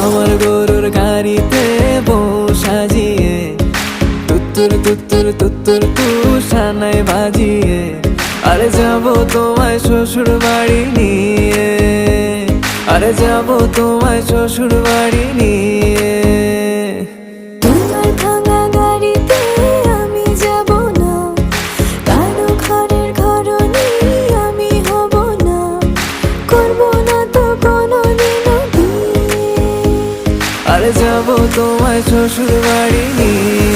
আমার গরুর গাড়িতে বউ সাজিয়ে তুত্তুর তুত্তুর তুত্তুর তুষানায় বাজিয়ে আরে যাবো তোমায় শ্বশুর বাড়ি নিয়ে, আরে যাবো তোমায় শ্বশুর বাড়ি নিয়ে। তোমার ভাঙা গাড়িতে আমি যাব না, কারো ঘরের ঘরনি আমি হব না, করব না তো কোনোদিনও বিয়ে। আরে যাবো তোমায় শ্বশুর বাড়ি নিয়ে।